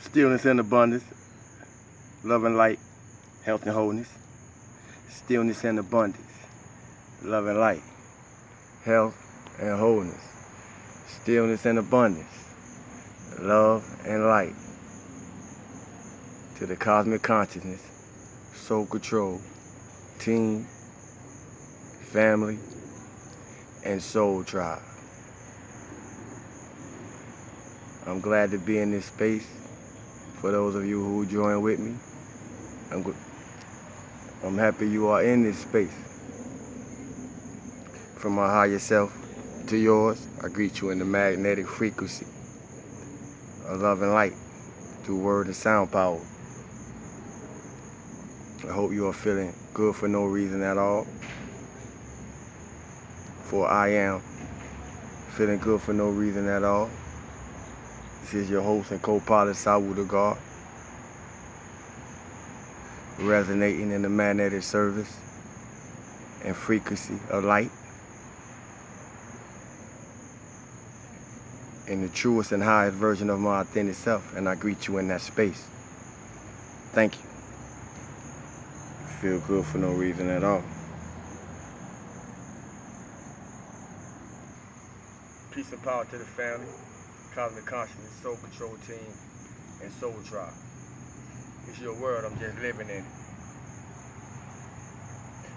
Stillness and abundance, love and light, health and wholeness. Stillness and abundance, love and light, health and wholeness. Stillness and abundance, love and light. To the cosmic consciousness, soul control, team, family, and soul tribe. I'm glad to be in this space. For those of you who join with me, I'm happy you are in this space. From my higher self to yours, I greet you in the magnetic frequency of love and light through word and sound power. I hope you are feeling good for no reason at all. For I am feeling good for no reason at all. This is your host and co-pilot, Sawu the God, resonating in the magnetic service and frequency of light in the truest and highest version of my authentic self, and I greet you in that space. Thank you. Feel good for no reason at all. Peace and power to the family, cosmic consciousness, soul control team, and soul tribe. It's your world, I'm just living in it.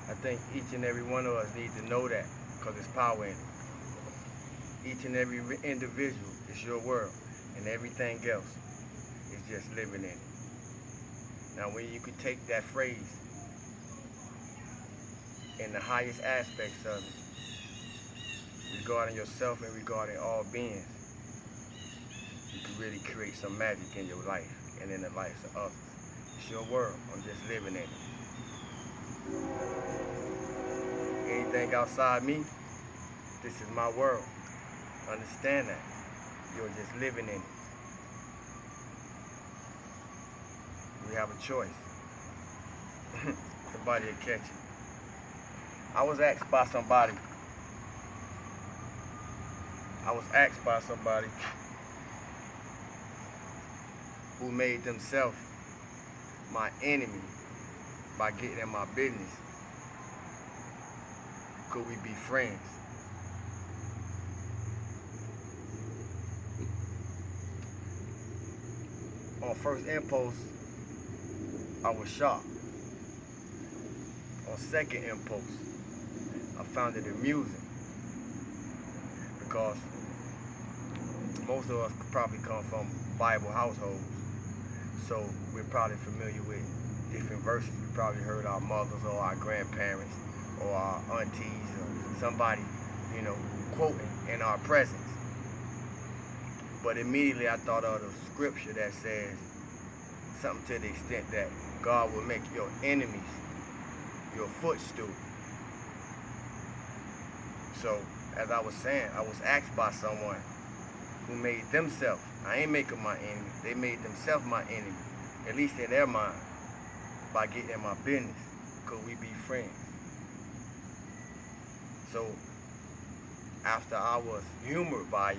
I think each and every one of us needs to know that, because there's power in it. Each and every individual is your world, and everything else is just living in it. Now when you can take that phrase in the highest aspects of it, regarding yourself and regarding all beings, you can really create some magic in your life and in the lives of others. It's your world, I'm just living in it. Anything outside me, this is my world. Understand that. You're just living in it. We have a choice. Somebody will catch it. I was asked by somebody who made themselves my enemy by getting in my business. Could we be friends? On first impulse, I was shocked. On second impulse, I found it amusing, because most of us could probably come from Bible households, so we're probably familiar with different verses. We probably heard our mothers or our grandparents or our aunties or somebody, quoting in our presence. But immediately I thought of the scripture that says something to the extent that God will make your enemies your footstool. So, as I was saying, I was asked by someone who made themselves, I ain't making my enemy, they made themselves my enemy, at least in their mind, by getting in my business. Could we be friends? So, after I was humored by it,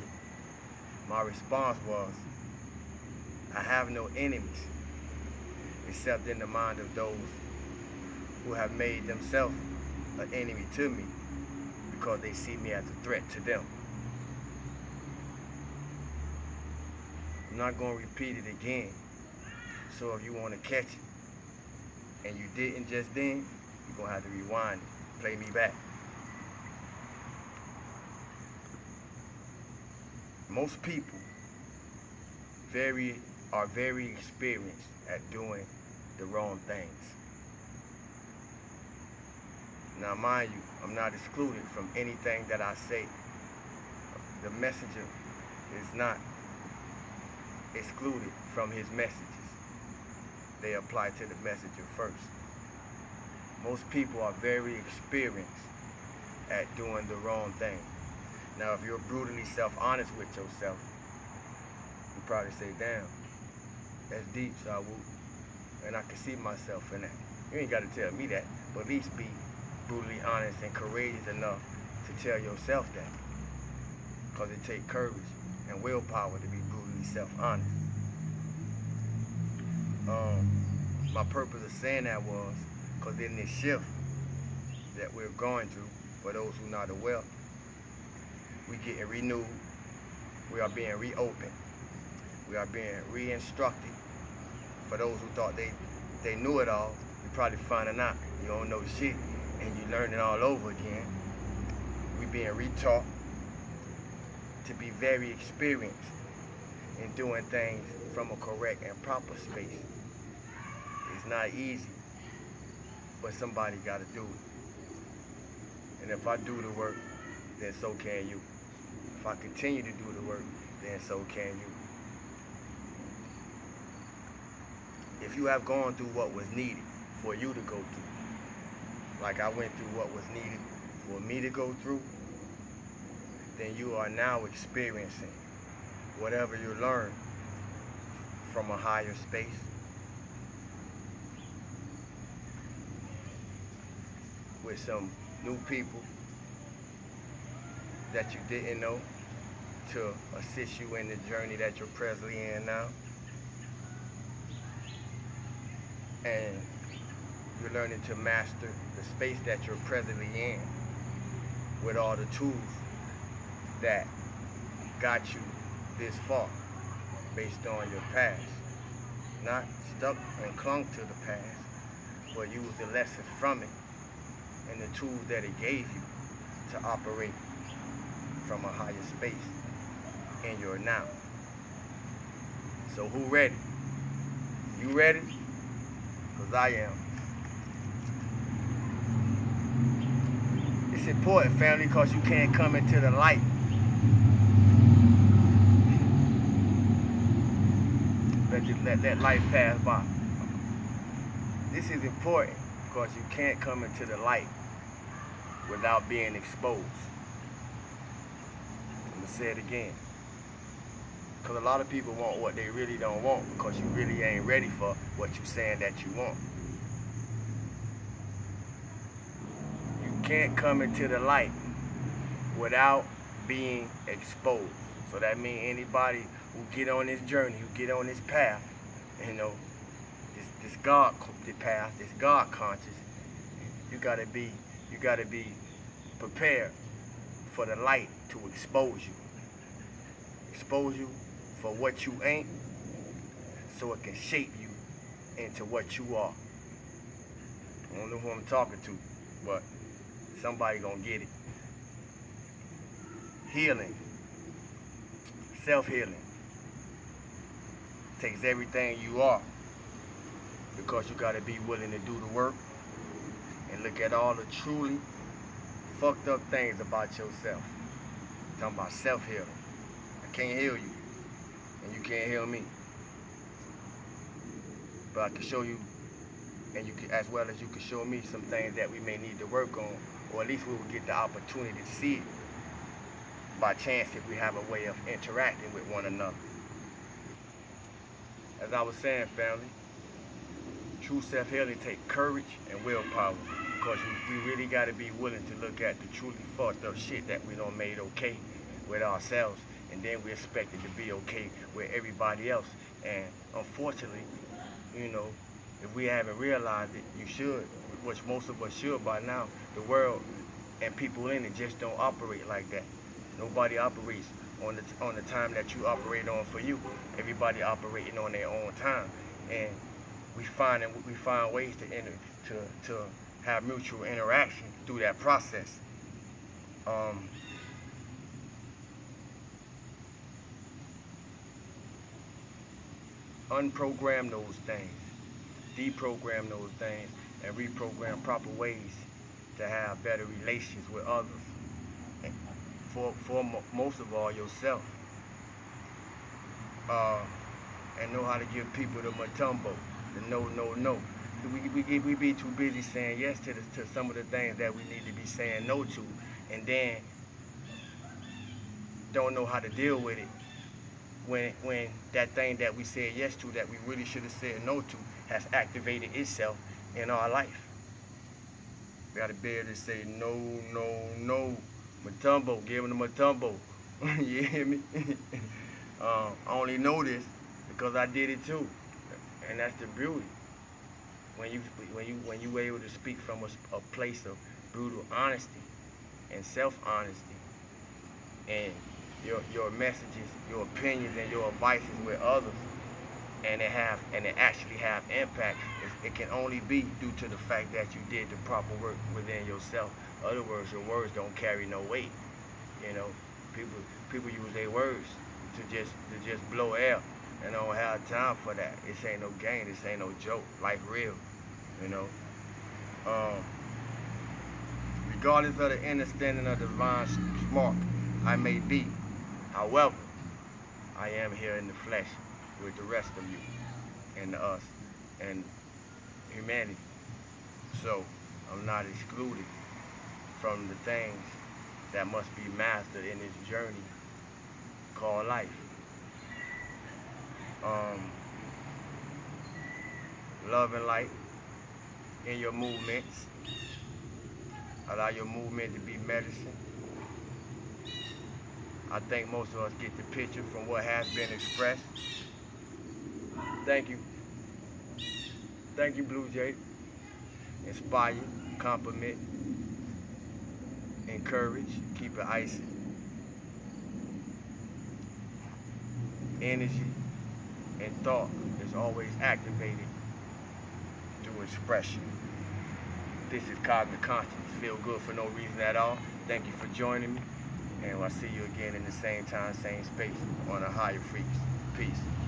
my response was, I have no enemies, except in the mind of those who have made themselves an enemy to me, because they see me as a threat to them. I'm not going to repeat it again. So if you want to catch it, and you didn't just then, you're going to have to rewind it, play me back. Most people are very experienced at doing the wrong things. Now mind you, I'm not excluded from anything that I say. The messenger is not excluded from his messages. They apply to the messenger first. Most people are very experienced at doing the wrong thing. Now if you're brutally self-honest with yourself, you probably say, damn, that's deep, Sawu. And I can see myself in that. You ain't got to tell me that, but at least be brutally honest and courageous enough to tell yourself that. Because it takes courage and willpower to be brutally self-honest. My purpose of saying that was because in this shift that we're going through, for those who are not aware, we getting renewed, we are being reopened, we are being re-instructed. For those who thought they knew it all, you're probably finding out you don't know shit and you learning all over again. We being retaught to be very experienced in doing things from a correct and proper space. It's not easy, but somebody got to do it. And if I do the work, then so can you. If I continue to do the work, then so can you. If you have gone through what was needed for you to go through, like I went through what was needed for me to go through, then you are now experiencing whatever you learn from a higher space. With some new people that you didn't know to assist you in the journey that you're presently in now. And you're learning to master the space that you're presently in with all the tools that got you this far based on your past. Not stuck and clung to the past, but use the lessons from it and the tools that it gave you to operate from a higher space in your now. So who ready? You ready? Because I am. It's important, family, because you can't come into the light let life pass by. This is important because you can't come into the light without being exposed. I'm going to say it again. Because a lot of people want what they really don't want because you really ain't ready for what you're saying that you want. You can't come into the light without being exposed. So that means anybody who get on this journey, who get on this path, you know, this God path, this God conscious, you gotta be prepared for the light to expose you. Expose you for what you ain't, so it can shape you into what you are. I don't know who I'm talking to, but somebody gonna get it. Healing, self-healing, takes everything you are, because you gotta be willing to do the work and look at all the truly fucked up things about yourself. I'm talking about self-healing. I can't heal you, and you can't heal me, but I can show you, and you can, as well as you can show me some things that we may need to work on, or at least we will get the opportunity to see it by chance if we have a way of interacting with one another. As I was saying, family, true self-healing takes courage and willpower, because we really got to be willing to look at the truly fucked up shit that we done made okay with ourselves, and then we expect it to be okay with everybody else. And unfortunately, you know, if we haven't realized it, you should, which most of us should by now. The world and people in it just don't operate like that. Nobody operates on the time that you operate on for you. Everybody operating on their own time, and we find ways to have mutual interaction through that process. Unprogram those things, deprogram those things, and reprogram proper ways to have better relations with others. And for most of all, yourself. And know how to give people the matumbo, the no. We be too busy saying yes to some of the things that we need to be saying no to, and then don't know how to deal with it when that thing that we said yes to that we really should have said no to has activated itself in our life. We gotta be able to say no. Matumbo, give them the matumbo. You hear me? I only know this because I did it too. And that's the beauty. When you able to speak from a place of brutal honesty and self-honesty, and your messages, your opinions, and your advices with others, and it actually have impact, it can only be due to the fact that you did the proper work within yourself. In other words, your words don't carry no weight. You know, people use their words to just blow air, and don't have time for that. This ain't no game. This ain't no joke. Life real. You know. Um, Regardless of the understanding of divine smart I may be, however, I am here in the flesh with the rest of you and us and humanity. So I'm not excluded from the things that must be mastered in this journey called life. Love and light in your movements. Allow your movement to be medicine. I think most of us get the picture from what has been expressed. Thank you. Thank you, Blue Jay. Inspire, compliment, encourage, keep it icy. Energy and thought is always activated through expression. This is Cosmic Consciousness. Feel good for no reason at all. Thank you for joining me. And I'll see you again in the same time, same space on a higher frequency. Peace.